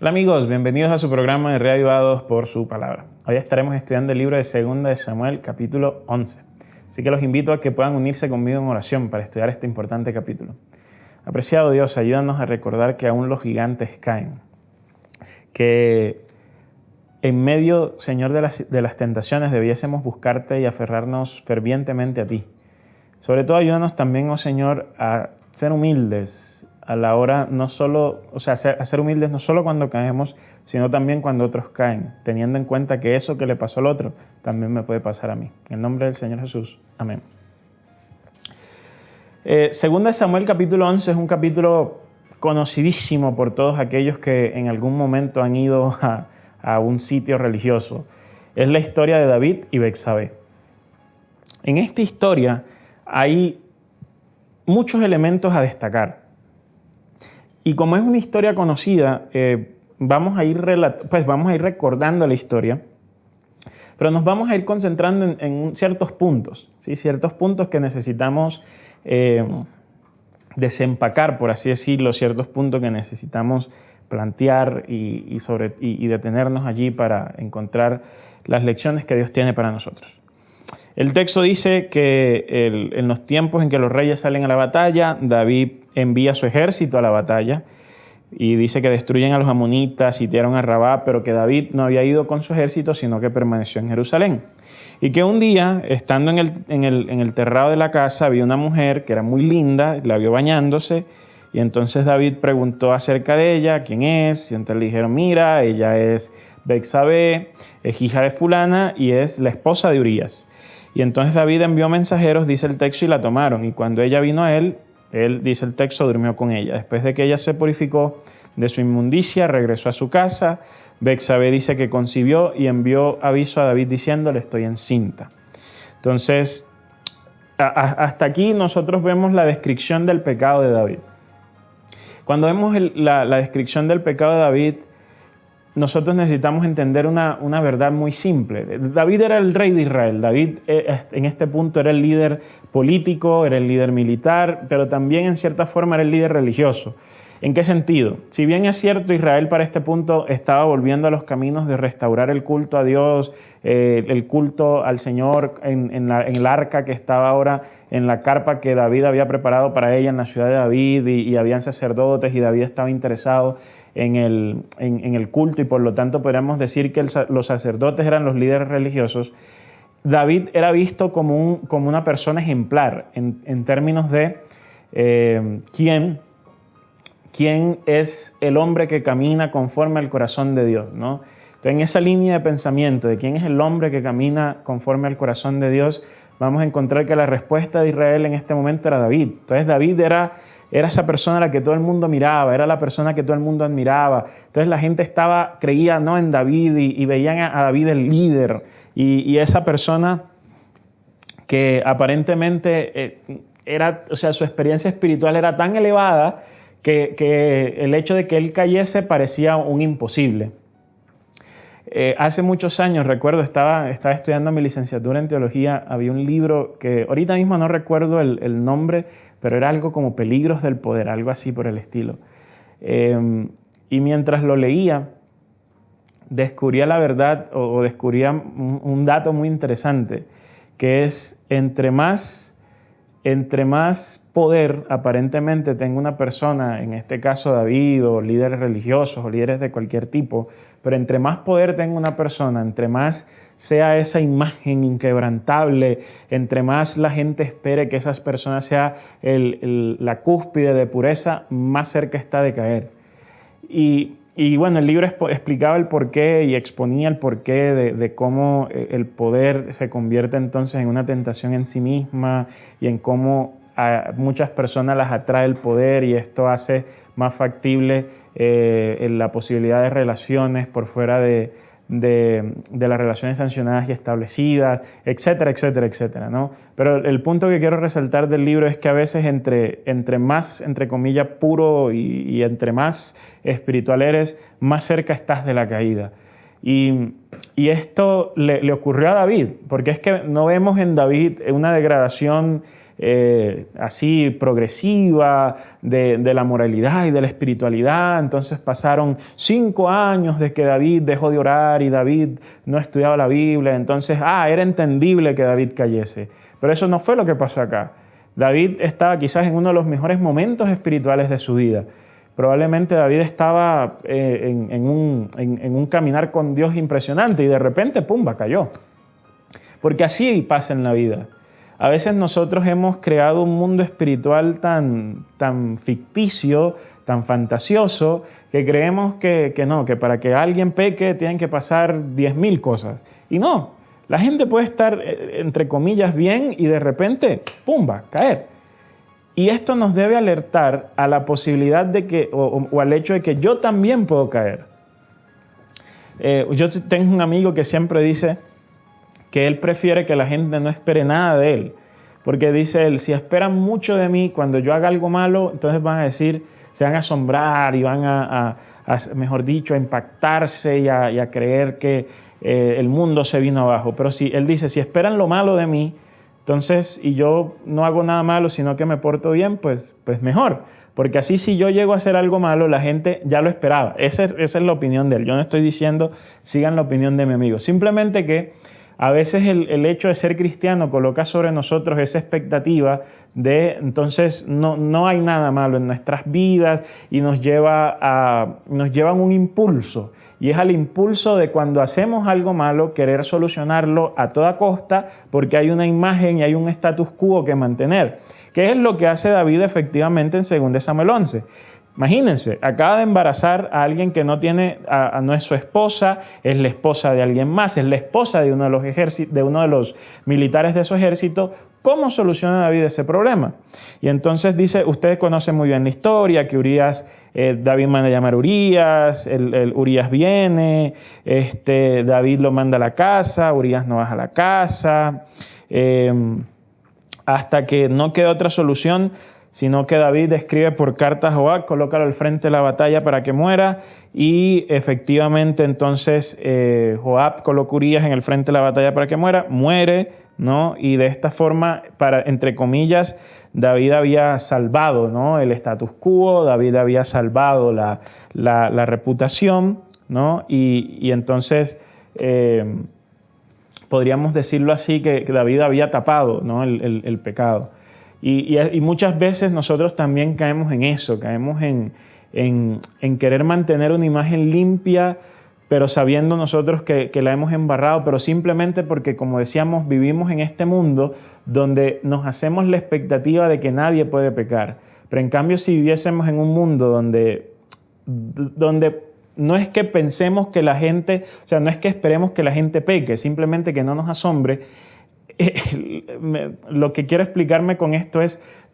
Hola amigos, bienvenidos a su programa de Reavivados por su palabra. Hoy estaremos estudiando el libro de 2 de Samuel, capítulo 11. Así que los invito a que puedan unirse conmigo en oración para estudiar este importante capítulo. Apreciado Dios, ayúdanos a recordar que aún los gigantes caen. Que en medio, Señor, de las tentaciones debiésemos buscarte y aferrarnos fervientemente a ti. Sobre todo ayúdanos también, oh Señor, a ser humildes a la hora a ser humildes no solo cuando caemos, sino también cuando otros caen, teniendo en cuenta que eso que le pasó al otro también me puede pasar a mí. En el nombre del Señor Jesús. Amén. 2 de Samuel capítulo 11 es un capítulo conocidísimo por todos aquellos que en algún momento han ido a un sitio religioso. Es la historia de David y Betsabé. En esta historia hay muchos elementos a destacar. Y como es una historia conocida, vamos a ir recordando la historia, pero nos vamos a ir concentrando en ciertos puntos, ¿sí? Ciertos puntos que necesitamos desempacar, por así decirlo, ciertos puntos que necesitamos plantear y detenernos allí para encontrar las lecciones que Dios tiene para nosotros. El texto dice que en los tiempos en que los reyes salen a la batalla, David envía su ejército a la batalla y dice que destruyen a los amonitas, sitiaron a Rabá, pero que David no había ido con su ejército, sino que permaneció en Jerusalén. Y que un día, estando en el terrado de la casa, había una mujer que era muy linda, la vio bañándose, y entonces David preguntó acerca de ella, ¿quién es? Y entonces le dijeron, mira, ella es Betsabé, es hija de fulana y es la esposa de Urías. Y entonces David envió mensajeros, dice el texto, y la tomaron. Y cuando ella vino a él, dice el texto, durmió con ella. Después de que ella se purificó de su inmundicia, regresó a su casa. Betsabé dice que concibió y envió aviso a David diciéndole, estoy encinta. Entonces, hasta aquí nosotros vemos la descripción del pecado de David. Cuando vemos la descripción del pecado de David, nosotros necesitamos entender una verdad muy simple. David era el rey de Israel. David en este punto era el líder político, era el líder militar, pero también en cierta forma era el líder religioso. ¿En qué sentido? Si bien es cierto, Israel para este punto estaba volviendo a los caminos de restaurar el culto a Dios, el culto al Señor en el arca que estaba ahora en la carpa que David había preparado para ella en la ciudad de David y habían sacerdotes y David estaba interesado en el culto y por lo tanto podríamos decir que los sacerdotes eran los líderes religiosos. David era visto como una persona ejemplar en términos de quién es el hombre que camina conforme al corazón de Dios, ¿no? Entonces, en esa línea de pensamiento de quién es el hombre que camina conforme al corazón de Dios, vamos a encontrar que la respuesta de Israel en este momento era David. Entonces David era esa persona a la que todo el mundo miraba, era la persona que todo el mundo admiraba. Entonces la gente creía ¿no? en David y veían a David el líder y esa persona que aparentemente su experiencia espiritual era tan elevada que el hecho de que él cayese parecía un imposible. Hace muchos años, recuerdo, estaba estudiando mi licenciatura en teología, había un libro que ahorita mismo no recuerdo el nombre, pero era algo como Peligros del Poder, algo así por el estilo. Y mientras lo leía, descubría la verdad o descubría un dato muy interesante, que es entre más poder aparentemente tenga una persona, en este caso David o líderes religiosos o líderes de cualquier tipo, pero entre más poder tenga una persona, entre más sea esa imagen inquebrantable, entre más la gente espere que esas personas sea la cúspide de pureza, más cerca está de caer. Y bueno, el libro explicaba el porqué y exponía el porqué de cómo el poder se convierte entonces en una tentación en sí misma y en cómo a muchas personas las atrae el poder y esto hace más factible la posibilidad de relaciones por fuera de las relaciones sancionadas y establecidas, etcétera, etcétera, etcétera, ¿no? Pero el punto que quiero resaltar del libro es que a veces entre más, entre comillas, puro y entre más espiritual eres, más cerca estás de la caída. Y esto le ocurrió a David, porque es que no vemos en David una degradación así progresiva de la moralidad y de la espiritualidad. Entonces pasaron 5 años de que David dejó de orar y David no estudiaba la Biblia. Entonces, era entendible que David cayese. Pero eso no fue lo que pasó acá. David estaba quizás en uno de los mejores momentos espirituales de su vida. Probablemente David estaba en un caminar con Dios impresionante y de repente, ¡pumba!, cayó. Porque así pasa en la vida. A veces nosotros hemos creado un mundo espiritual tan ficticio, tan fantasioso, que creemos que para que alguien peque tienen que pasar 10.000 cosas. Y no, la gente puede estar, entre comillas, bien y de repente, ¡pumba!, caer. Y esto nos debe alertar a la posibilidad de que, o al hecho de que yo también puedo caer. Yo tengo un amigo que siempre dice que él prefiere que la gente no espere nada de él. Porque dice él, si esperan mucho de mí, cuando yo haga algo malo, entonces van a decir, se van a asombrar y van a mejor dicho, a impactarse y a creer que el mundo se vino abajo. Pero si él dice, si esperan lo malo de mí, entonces, y yo no hago nada malo, sino que me porto bien, pues mejor. Porque así si yo llego a hacer algo malo, la gente ya lo esperaba. Esa es la opinión de él. Yo no estoy diciendo, sigan la opinión de mi amigo. Simplemente que a veces el hecho de ser cristiano coloca sobre nosotros esa expectativa de, entonces, no hay nada malo en nuestras vidas y nos llevan un impulso. Y es al impulso de cuando hacemos algo malo, querer solucionarlo a toda costa porque hay una imagen y hay un status quo que mantener. ¿Qué es lo que hace David efectivamente en 2 Samuel 11? Imagínense, acaba de embarazar a alguien que no es su esposa, es la esposa de alguien más, es la esposa de uno de los militares de su ejército. ¿Cómo soluciona David ese problema? Y entonces dice, ustedes conocen muy bien la historia, que David manda a llamar a Urías, Urías viene, David lo manda a la casa, Urías no baja a la casa, hasta que no queda otra solución, sino que David escribe por carta a Joab, colócalo al frente de la batalla para que muera, y efectivamente entonces Joab coloca a Urías en el frente de la batalla para que muere, ¿no? Y de esta forma, entre comillas, David había salvado, ¿no?, el status quo, David había salvado la reputación, ¿no? Y entonces podríamos decirlo así, que David había tapado, ¿no?, el pecado. Y muchas veces nosotros también caemos en eso, caemos en querer mantener una imagen limpia, pero sabiendo nosotros que la hemos embarrado, pero simplemente porque, como decíamos, vivimos en este mundo donde nos hacemos la expectativa de que nadie puede pecar. Pero en cambio, si viviésemos en un mundo donde no es que pensemos que la gente, o sea, no es que esperemos que la gente peque, simplemente que no nos asombre. Lo que quiero explicarme con esto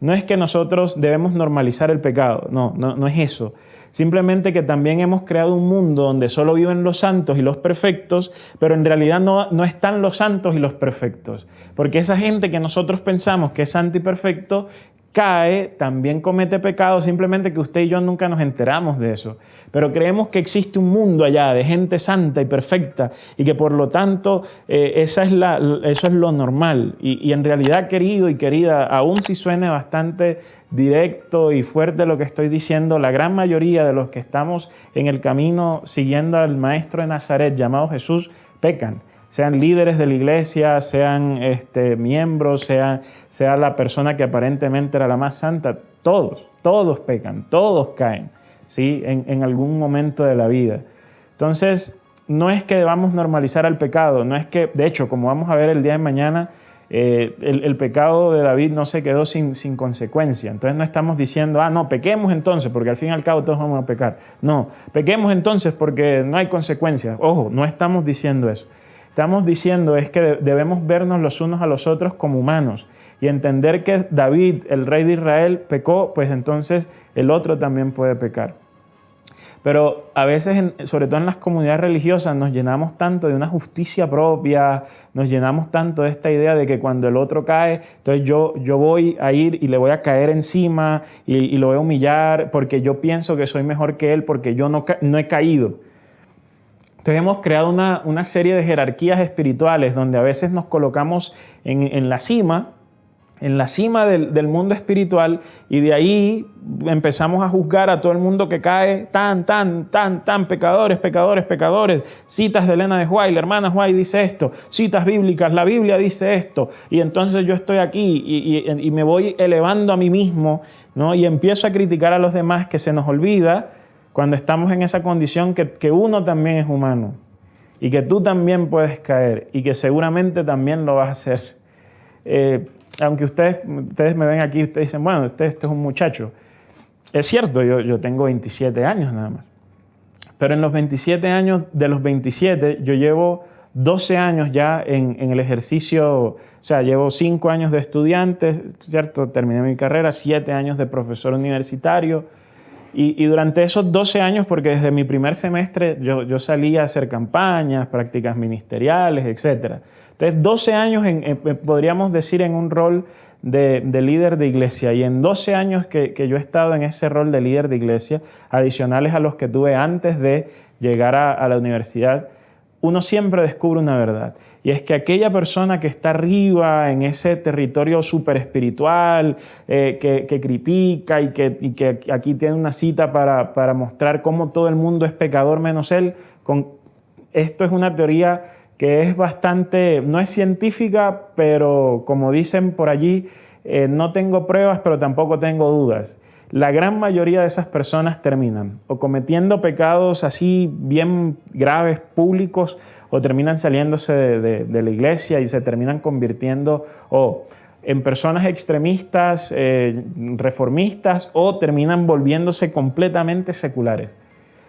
no es que nosotros debemos normalizar el pecado, no es eso. Simplemente que también hemos creado un mundo donde solo viven los santos y los perfectos, pero en realidad no están los santos y los perfectos. Porque esa gente que nosotros pensamos que es santo y perfecto, cae, también comete pecado, simplemente que usted y yo nunca nos enteramos de eso. Pero creemos que existe un mundo allá de gente santa y perfecta y que por lo tanto eso es lo normal. Y en realidad, querido y querida, aun si suene bastante directo y fuerte lo que estoy diciendo, la gran mayoría de los que estamos en el camino siguiendo al Maestro de Nazaret llamado Jesús pecan. Sean líderes de la iglesia, sean miembros, sea la persona que aparentemente era la más santa, todos pecan, todos caen, ¿sí?, en algún momento de la vida. Entonces, no es que debamos normalizar el pecado, no es que, de hecho, como vamos a ver el día de mañana, el pecado de David no se quedó sin consecuencia. Entonces no estamos diciendo, no, pequemos entonces, porque al fin y al cabo todos vamos a pecar. No, pequemos entonces porque no hay consecuencias. Ojo, no estamos diciendo eso. Estamos diciendo es que debemos vernos los unos a los otros como humanos y entender que David, el rey de Israel, pecó, pues entonces el otro también puede pecar. Pero a veces, sobre todo en las comunidades religiosas, nos llenamos tanto de una justicia propia, nos llenamos tanto de esta idea de que cuando el otro cae, entonces yo voy a ir y le voy a caer encima y lo voy a humillar porque yo pienso que soy mejor que él porque yo no he caído. Entonces hemos creado una serie de jerarquías espirituales donde a veces nos colocamos en la cima en la cima del mundo espiritual, y de ahí empezamos a juzgar a todo el mundo que cae, tan, pecadores, pecadores, pecadores. Citas de Elena de White, la hermana White dice esto, citas bíblicas, la Biblia dice esto, y entonces yo estoy aquí y me voy elevando a mí mismo, ¿no? Y empiezo a criticar a los demás, que se nos olvida cuando estamos en esa condición que uno también es humano y que tú también puedes caer y que seguramente también lo vas a hacer. Aunque ustedes me ven aquí, ustedes dicen, bueno, este es un muchacho. Es cierto, yo tengo 27 años nada más. Pero en los 27 años, de los 27, yo llevo 12 años ya en el ejercicio, o sea, llevo 5 años de estudiante, ¿cierto? Terminé mi carrera, 7 años de profesor universitario. Y durante esos 12 años, porque desde mi primer semestre yo salía a hacer campañas, prácticas ministeriales, etc. Entonces, 12 años, podríamos decir, en un rol de líder de iglesia. Y en 12 años que yo he estado en ese rol de líder de iglesia, adicionales a los que tuve antes de llegar a la universidad, uno siempre descubre una verdad. Y es que aquella persona que está arriba en ese territorio súper espiritual, que critica y que aquí tiene una cita para mostrar cómo todo el mundo es pecador menos él, esto es una teoría que es bastante, no es científica, pero como dicen por allí, no tengo pruebas, pero tampoco tengo dudas. La gran mayoría de esas personas terminan o cometiendo pecados así bien graves, públicos, o terminan saliéndose de la iglesia y se terminan convirtiendo en personas extremistas, reformistas, o terminan volviéndose completamente seculares.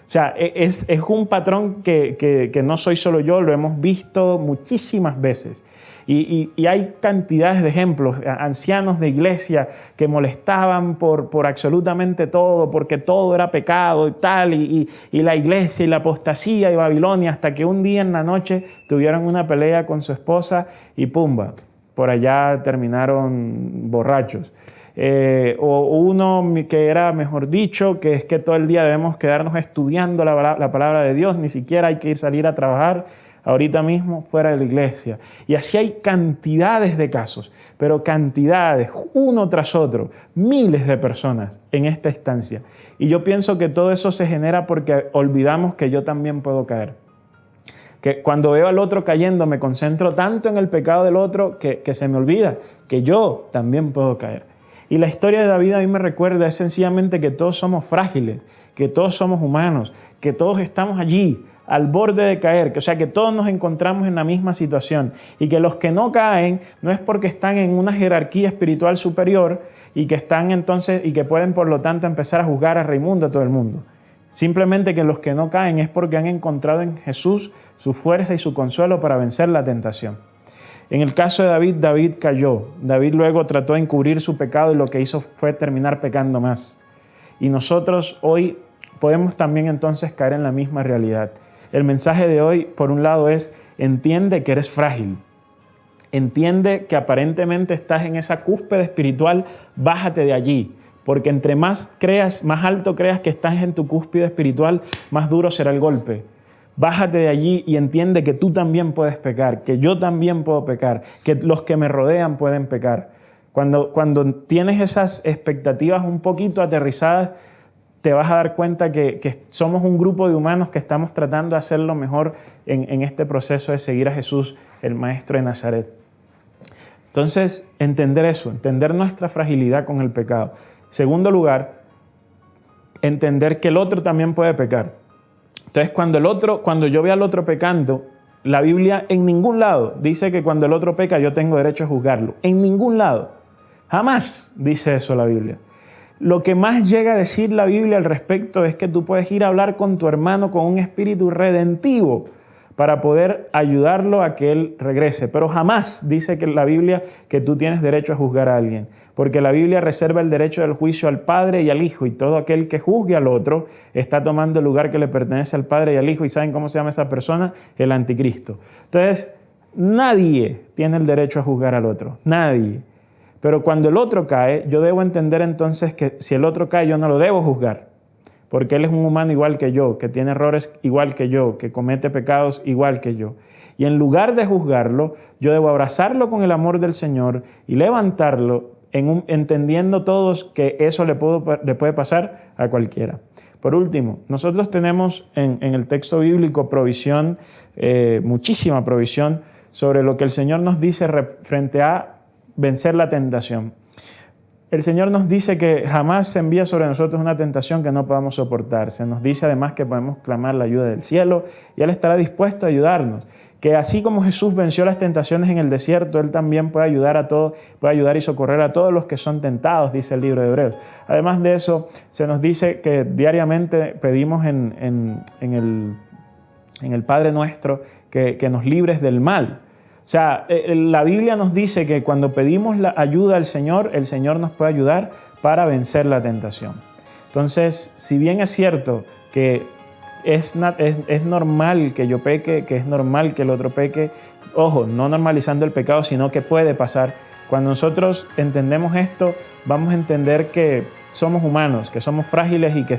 O sea, es un patrón que no soy solo yo, lo hemos visto muchísimas veces. Y hay cantidades de ejemplos, ancianos de iglesia que molestaban por absolutamente todo, porque todo era pecado y tal, y la iglesia y la apostasía y Babilonia, hasta que un día en la noche tuvieron una pelea con su esposa y pumba, por allá terminaron borrachos. O uno que era, mejor dicho, que es que todo el día debemos quedarnos estudiando la palabra de Dios, ni siquiera hay que salir a trabajar ahorita mismo fuera de la iglesia. Y así hay cantidades de casos, pero cantidades, uno tras otro, miles de personas en esta instancia. Y yo pienso que todo eso se genera porque olvidamos que yo también puedo caer. Que cuando veo al otro cayendo me concentro tanto en el pecado del otro que se me olvida que yo también puedo caer. Y la historia de David a mí me recuerda es sencillamente que todos somos frágiles, que todos somos humanos, que todos estamos allí al borde de caer, o sea que todos nos encontramos en la misma situación y que los que no caen no es porque están en una jerarquía espiritual superior y que están entonces y que pueden por lo tanto empezar a juzgar a Raimundo a todo el mundo. Simplemente que los que no caen es porque han encontrado en Jesús su fuerza y su consuelo para vencer la tentación. En el caso de David, David cayó. David luego trató de encubrir su pecado y lo que hizo fue terminar pecando más. Y nosotros hoy podemos también entonces caer en la misma realidad. El mensaje de hoy, por un lado, es: entiende que eres frágil. Entiende que aparentemente estás en esa cúspide espiritual, bájate de allí. Porque entre más alto creas que estás en tu cúspide espiritual, más duro será el golpe. Bájate de allí y entiende que tú también puedes pecar, que yo también puedo pecar, que los que me rodean pueden pecar. Cuando tienes esas expectativas un poquito aterrizadas, te vas a dar cuenta que somos un grupo de humanos que estamos tratando de hacer lo mejor en este proceso de seguir a Jesús, el Maestro de Nazaret. Entonces, entender eso, entender nuestra fragilidad con el pecado. Segundo lugar, entender que el otro también puede pecar. Entonces, cuando yo veo al otro pecando, la Biblia en ningún lado dice que cuando el otro peca yo tengo derecho a juzgarlo. En ningún lado. Jamás dice eso la Biblia. Lo que más llega a decir la Biblia al respecto es que tú puedes ir a hablar con tu hermano con un espíritu redentivo para poder ayudarlo a que él regrese. Pero jamás dice que la Biblia que tú tienes derecho a juzgar a alguien, porque la Biblia reserva el derecho del juicio al Padre y al Hijo, y todo aquel que juzgue al otro está tomando el lugar que le pertenece al Padre y al Hijo. ¿Y saben cómo se llama esa persona? El anticristo. Entonces, nadie tiene el derecho a juzgar al otro, nadie. Pero cuando el otro cae, yo debo entender entonces que si el otro cae, yo no lo debo juzgar, porque Él es un humano igual que yo, que tiene errores igual que yo, que comete pecados igual que yo. Y en lugar de juzgarlo, yo debo abrazarlo con el amor del Señor y levantarlo entendiendo todos que eso le puede pasar a cualquiera. Por último, nosotros tenemos en el texto bíblico provisión, muchísima provisión, sobre lo que el Señor nos dice frente a vencer la tentación. El Señor nos dice que jamás se envía sobre nosotros una tentación que no podamos soportar. Se nos dice además que podemos clamar la ayuda del cielo y Él estará dispuesto a ayudarnos. Que así como Jesús venció las tentaciones en el desierto, Él también puede ayudar y socorrer a todos los que son tentados, dice el libro de Hebreos. Además de eso, se nos dice que diariamente pedimos en el Padre Nuestro que nos libres del mal. O sea, la Biblia nos dice que cuando pedimos la ayuda al Señor, el Señor nos puede ayudar para vencer la tentación. Entonces, si bien es cierto que es normal que yo peque, que es normal que el otro peque, ojo, no normalizando el pecado, sino que puede pasar. Cuando nosotros entendemos esto, vamos a entender que somos humanos, que somos frágiles y que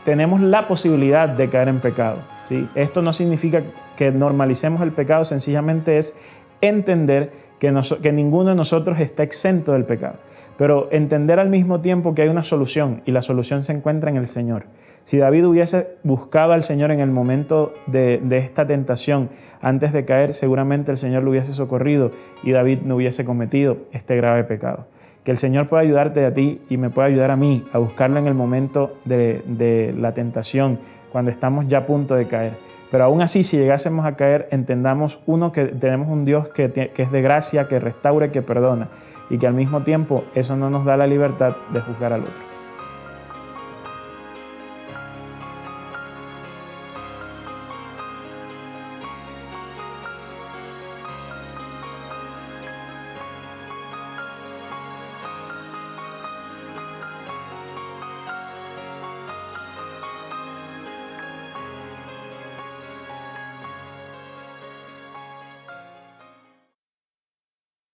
tenemos la posibilidad de caer en pecado, ¿sí? Esto no significa que normalicemos el pecado, sencillamente es entender que ninguno de nosotros está exento del pecado, pero entender al mismo tiempo que hay una solución y la solución se encuentra en el Señor. Si David hubiese buscado al Señor en el momento de esta tentación, antes de caer, seguramente el Señor lo hubiese socorrido y David no hubiese cometido este grave pecado. Que el Señor pueda ayudarte a ti y me pueda ayudar a mí a buscarlo en el momento de la tentación, cuando estamos ya a punto de caer. Pero aún así, si llegásemos a caer, entendamos, que tenemos un Dios que es de gracia, que restaura y que perdona, y que al mismo tiempo eso no nos da la libertad de juzgar al otro.